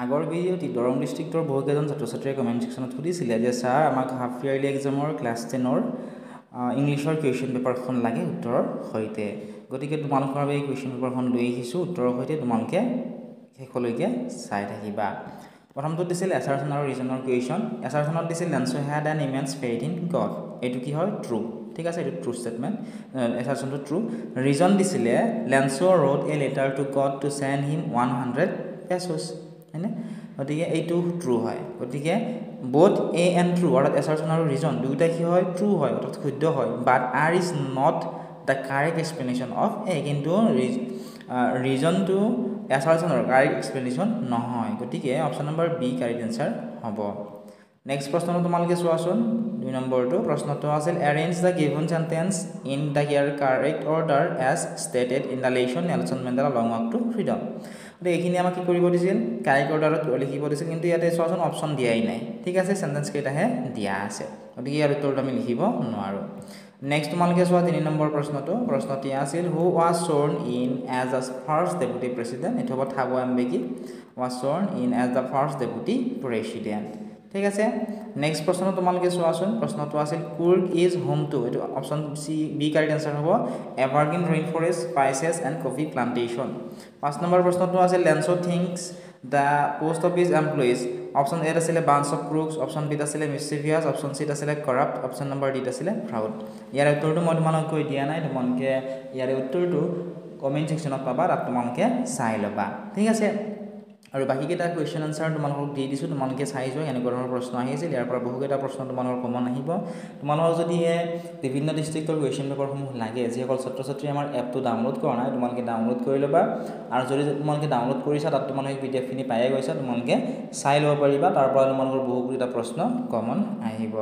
আগৰ ভিডিঅ'টি দৰং ডিষ্ট্ৰিক্টৰ বহুকেইজন ছাত্ৰ ছাত্ৰীয়ে কমেণ্ট ছেকশ্যনত সুধিছিলে যে ছাৰ আমাক হাফ ইয়াৰলি এক্সামৰ ক্লাছ 10ৰ ইংলিছৰ কুৱেশ্যন পেপাৰখন লাগে উত্তৰৰ সৈতে গতিকে তোমালোকৰ বাবে এই কুৱেশ্যন পেপাৰখন লৈ আহিছোঁ উত্তৰৰ সৈতে তোমালোকে শেষলৈকে চাই থাকিবা প্ৰথমটো দিছিল এছাৰছন আৰু ৰিজনৰ কুৱেশ্যন এছাৰছনত দিছিল Lencho had an immense faith in God এইটো কি হয় ট্ৰু ঠিক আছে এইটো ট্ৰু ষ্টেটমেণ্ট এছাৰছনটো ট্ৰু ৰিজন দিছিলে Lencho wrote a letter to God to send him 100 pesos হয়নে গতিকে এইটো ট্ৰু হয় গতিকে বোথ এ এণ্ড ট্ৰু অৰ্থাৎ এছাৰছন আৰু ৰিজন দুয়োটা কি হয় ট্ৰু হয় অৰ্থাৎ শুদ্ধ হয় but R is not the correct explanation of A কিন্তু ৰিজনটো এছাৰছনৰ কাৰেক্ট এক্সপ্লেনেশ্যন নহয় গতিকে option number B correct answer হ'ব নেক্সট প্ৰশ্নটো তোমালোকে চোৱাচোন 2 নম্বৰটো প্ৰশ্নটো আছিল arrange the given sentence in the year correct order as stated in the lesson Nelson Mandela Long Walk to Freedom গতিকে এইখিনি আমাক কি কৰিব দিছিল কাৰেক্ট অৰ্ডাৰত লিখিব দিছিল কিন্তু ইয়াতে চোৱাচোন অপশ্যন দিয়াই নাই ঠিক আছে চেণ্টেন্স কেইটাহে দিয়া আছে গতিকে ইয়াৰ উত্তৰটো আমি লিখিব নোৱাৰোঁ নেক্সট তোমালোকে চোৱা 3 নম্বৰ প্ৰশ্নটি আছিল who was sworn in as the first deputy president এইটো হ'ব Thabo Mbeki was sworn in as the first deputy president ঠিক আছে নেক্সট প্ৰশ্নটো তোমালোকে চোৱাচোন প্ৰশ্নটো আছিল কুৰ্গ ইজ হোম টু এইটো option C be correct answer হ'ব evergreen rain forest spices and coffee plantation 5 নম্বৰ প্ৰশ্নটো আছিল Lencho thinks the post office employees option এত আছিলে বাঞ্চ অফ ক্ৰুকছ অপশ্যন বিত আছিলে মিছিভিয়াছ অপশ্যন চিত আছিলে কৰাপ্ট অপশ্যন নম্বৰ ডিত আছিলে প্ৰাউড ইয়াৰ উত্তৰটো মই তোমালোকক কৈ দিয়া নাই তোমালোকে ইয়াৰ উত্তৰটো কমেণ্ট ছেকশ্যনত পাবা তাত তোমালোকে চাই ল'বা ঠিক আছে আৰু বাকিকেইটা কুৱেশ্যন আনচাৰ তোমালোকক দি দিছোঁ তোমালোকে চাই যোৱা এনেকুৱা ধৰণৰ প্ৰশ্ন আহিছিল ইয়াৰ পৰা বহুকেইটা প্ৰশ্ন তোমালোকৰ কমন আহিব তোমালোকৰ যদি বিভিন্ন ডিষ্ট্ৰিক্টৰ কুৱেশ্যন পেপাৰসমূহ লাগে যিসকল ছাত্ৰ ছাত্ৰীয়ে আমাৰ এপটো ডাউনলোড কৰা নাই তোমালোকে ডাউনলোড কৰি ল'বা আৰু যদি তোমালোকে ডাউনলোড কৰিছা তাত তোমালোকে পিডিএফখিনি পায়ে গৈছা তোমালোকে চাই ল'ব পাৰিবা তাৰ পৰা তোমালোকৰ বহুকেইটা প্ৰশ্ন কমন আহিব